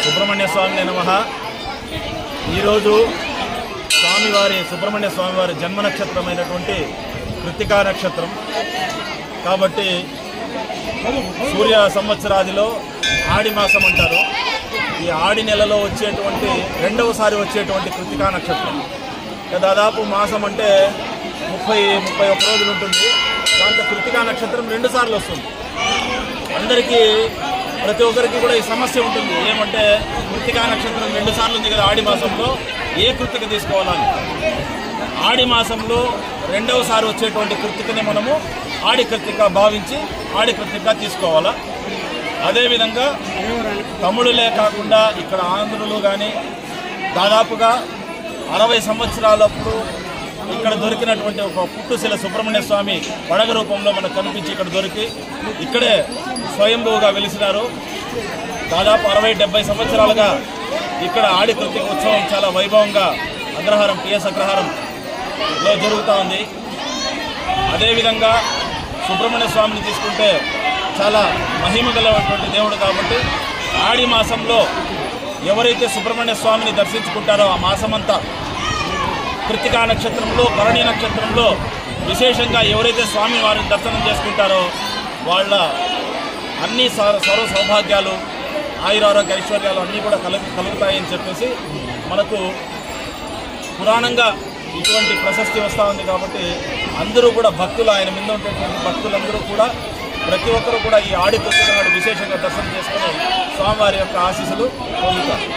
సుబ్రహ్మణ్య స్వామి నమః. ఈరోజు స్వామివారి సుబ్రహ్మణ్య స్వామివారి జన్మ నక్షత్రమైనటువంటి కృత్తికా నక్షత్రం కాబట్టి సూర్య సంవత్సరాదిలో ఆడి మాసం అంటారు. ఈ ఆడి నెలలో వచ్చేటువంటి రెండవసారి వచ్చేటువంటి కృత్తికా నక్షత్రం. దాదాపు మాసం అంటే 30-31 రోజులు ఉంటుంది. దాంతో కృత్తికా నక్షత్రం 2 సార్లు వస్తుంది. అందరికీ ప్రతి ఒక్కరికి కూడా ఈ సమస్య ఉంటుంది. ఏమంటే కృత్తికా నక్షత్రం 2 సార్లు ఉంది కదా ఆడి మాసంలో, ఏ కృత్తిక తీసుకోవాలని. ఆడి మాసంలో రెండవసారి వచ్చేటువంటి కృత్తికని మనము ఆడి కృత్తిక భావించి ఆడి కృత్తిక తీసుకోవాలా. అదేవిధంగా తమిళులే కాకుండా ఇక్కడ ఆంధ్రులు కానీ దాదాపుగా 60 సంవత్సరాలప్పుడు ఇక్కడ దొరికినటువంటి ఒక పుట్టుశిల సుబ్రహ్మణ్య స్వామి పడగ రూపంలో మనకు కనిపించి ఇక్కడ దొరికి ఇక్కడే స్వయంభూగా వెలిసినారు. దాదాపు 60-70 సంవత్సరాలుగా ఇక్కడ ఆడి కృత్తిక ఉత్సవం చాలా వైభవంగా అగ్రహారం టిఎస్ అగ్రహారంలో జరుగుతూ ఉంది. అదేవిధంగా సుబ్రహ్మణ్య స్వామిని తీసుకుంటే చాలా మహిమ గలటువంటి దేవుడు కాబట్టి ఆడి మాసంలో ఎవరైతే సుబ్రహ్మణ్య స్వామిని దర్శించుకుంటారో ఆ మాసమంతా కృత్తికా నక్షత్రంలో భరణి నక్షత్రంలో విశేషంగా ఎవరైతే స్వామి వారిని దర్శనం చేసుకుంటారో వాళ్ళ అన్ని సర్వ సౌభాగ్యాలు ఆయురారోగ్య ఐశ్వర్యాలు అన్నీ కూడా కలుగుతాయని చెప్పేసి మనకు పురాణంగా ఇటువంటి ప్రశస్తి వస్తూ ఉంది. కాబట్టి అందరూ కూడా భక్తులు, ఆయన మీద ఉన్నటువంటి భక్తులందరూ కూడా ప్రతి ఒక్కరూ కూడా ఈ ఆడి కృత్తిక నాడు విశేషంగా దర్శనం చేసుకుని స్వామివారి యొక్క ఆశీస్సులు పొందుతారు.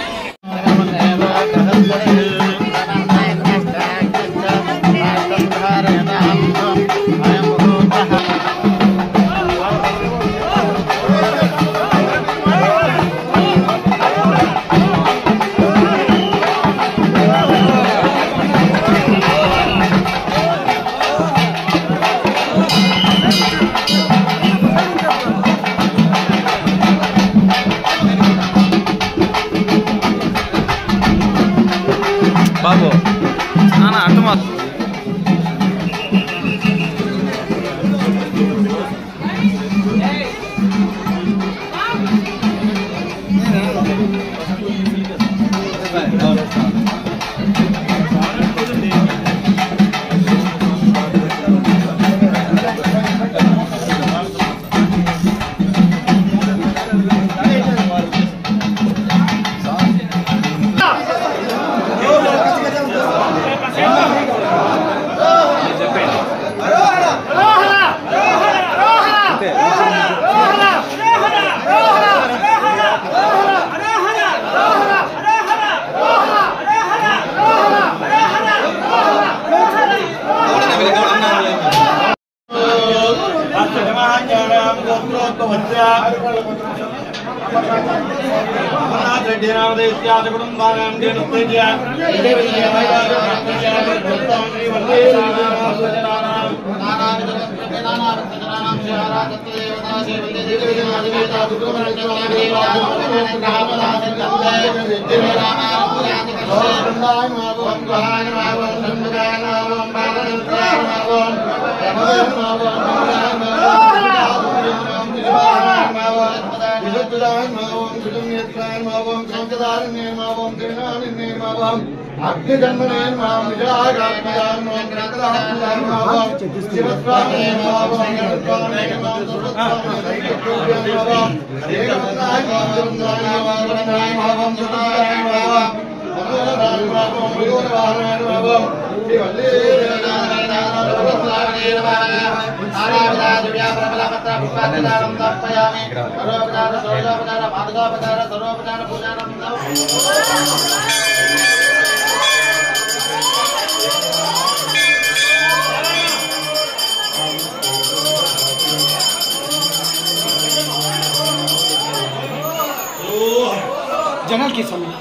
जनरल की समय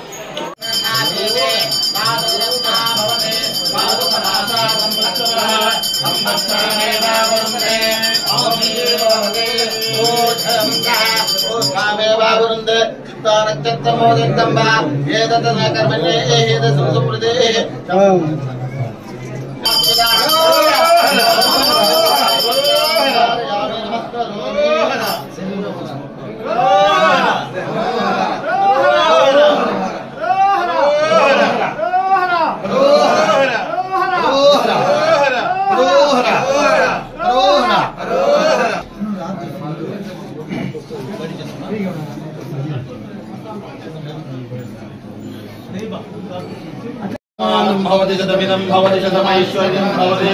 भवति शतमिदं भवति शतमैश्वर्यं भवति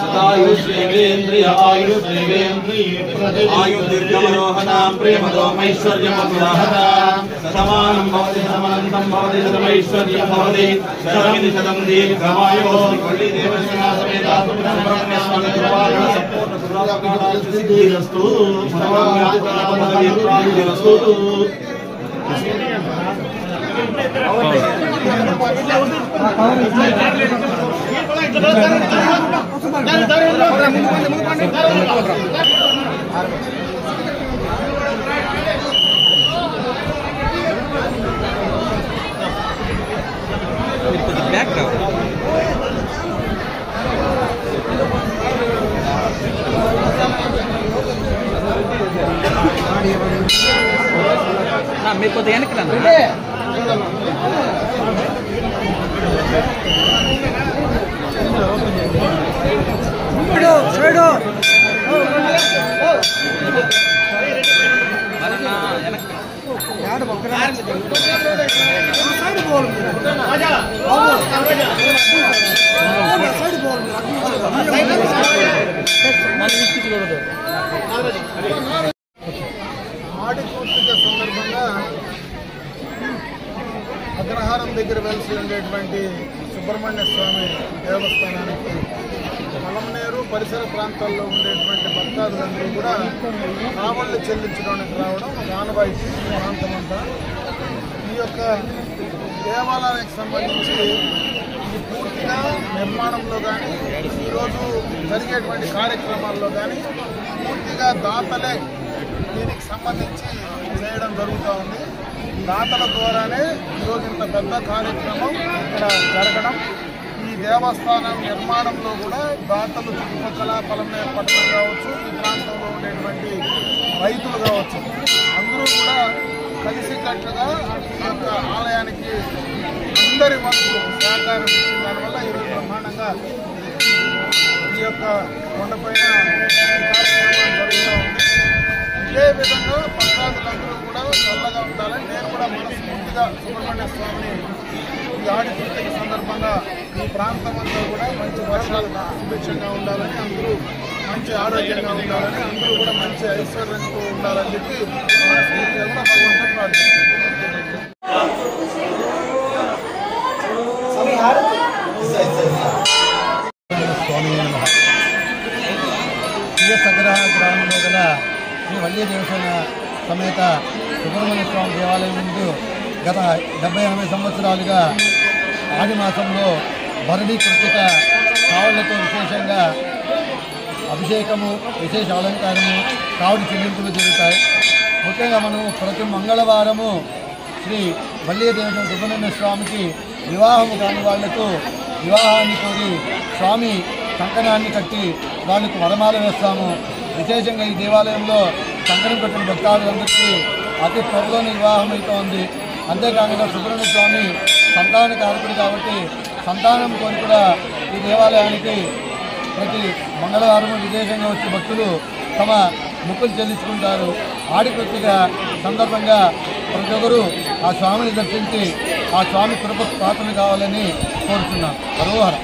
सदायुष्येन्द्रिय आयुर्दीर्घमनोहतां प्रेमदोमैश्वर्यमपुराहतां समानं भवति शतमनन्तं भवति शतमैश्वर्यं भवति शतमिति शतं दीर्घमायुः देवसेनासमेता सिद्धिरस्तु मेरे को ध्यान करना సందర్భంగా అగ్రహారం దగ్గర వెలిసి ఉండేటువంటి సుబ్రహ్మణ్య స్వామి దేవస్థానానికి మలమనేరు పరిసర ప్రాంతాల్లో ఉండేటువంటి భక్తాదులందరూ కూడా కావళ్ళు చెల్లించడానికి రావడం ఒక ఆనవాయితీ ప్రాంతం అంతా. ఈ యొక్క దేవాలయానికి సంబంధించి పూర్తిగా నిర్మాణంలో కానీ ఈరోజు జరిగేటువంటి కార్యక్రమాల్లో కానీ పూర్తిగా దాతలే దీనికి సంబంధించి చేయడం జరుగుతూ ఉంది. దాతల ద్వారానే ఈరోజు ఇంత పెద్ద కార్యక్రమం ఇక్కడ జరగడం. ఈ దేవస్థానం నిర్మాణంలో కూడా దాతలు చుట్టుపక్కల పలమనేరు పట్టణం కావచ్చు, ఈ ప్రాంతంలో ఉండేటువంటి రైతులు కావచ్చు, అందరూ కూడా కలిసికట్టుగా ఈ యొక్క ఆలయానికి అందరి వంతు సహకారం ఇచ్చిన దానివల్ల ఈరోజు బ్రహ్మాండంగా ఈ యొక్క కొండపైన కార్యక్రమం జరుగుతూ ఉంది. ఇదే విధంగా భక్తాదులందరూ కూడా చల్లగా ఉండాలని నేను కూడా మనస్ఫూర్తిగా సుబ్రహ్మణ్య స్వామిని ఈ ఆడి పూర్తి సందర్భంగా ఈ ప్రాంతం అంతా కూడా మంచి వర్షాలు సుభిక్షంగా ఉండాలని, అందరూ మంచి ఆరోగ్యంగా ఉండాలని, అందరూ కూడా మంచి ఐశ్వర్యంతో ఉండాలని చెప్పి మనస్ఫూర్తిగా కూడా భగవంతుని ప్రార్థిస్తున్నాను. సగ్రహ గ్రామంలో గల శ్రీ వల్లి దేవసేన సమేత సుబ్రహ్మణ్య స్వామి దేవాలయం ముందు గత 70-80 సంవత్సరాలుగా ఆది మాసంలో భరణి కృతిక కావళ్లతో విశేషంగా అభిషేకము, విశేష అలంకారము, కావుడి చెల్లింపులు జరుగుతాయి. ముఖ్యంగా మనము ప్రతి మంగళవారము శ్రీ వల్లి దేవసేన సుబ్రహ్మణ్య స్వామికి వివాహము కాని వాళ్లకు వివాహాన్ని కోరి స్వామి కంకణాన్ని కట్టి వాళ్ళకు వరమాల వేస్తాము. విశేషంగా ఈ దేవాలయంలో కంకణం కట్టిన భక్తాదులందరికీ అతి త్వరలోనే వివాహం అవుతోంది. అంతేకాకుండా సుబ్రహ్మణ్య స్వామి సంతాన కారకుడు కాబట్టి సంతానం కోరి కూడా ఈ దేవాలయానికి ప్రతి మంగళవారం విశేషంగా వచ్చే భక్తులు తమ మొక్కులు చెల్లించుకుంటారు. ఆడికొత్తిక సందర్భంగా ప్రతి ఒక్కరూ ఆ స్వామిని దర్శించి ఆ స్వామి కృపకు పాత్రలు కావాలని కోరుతున్నాను. హరోహర.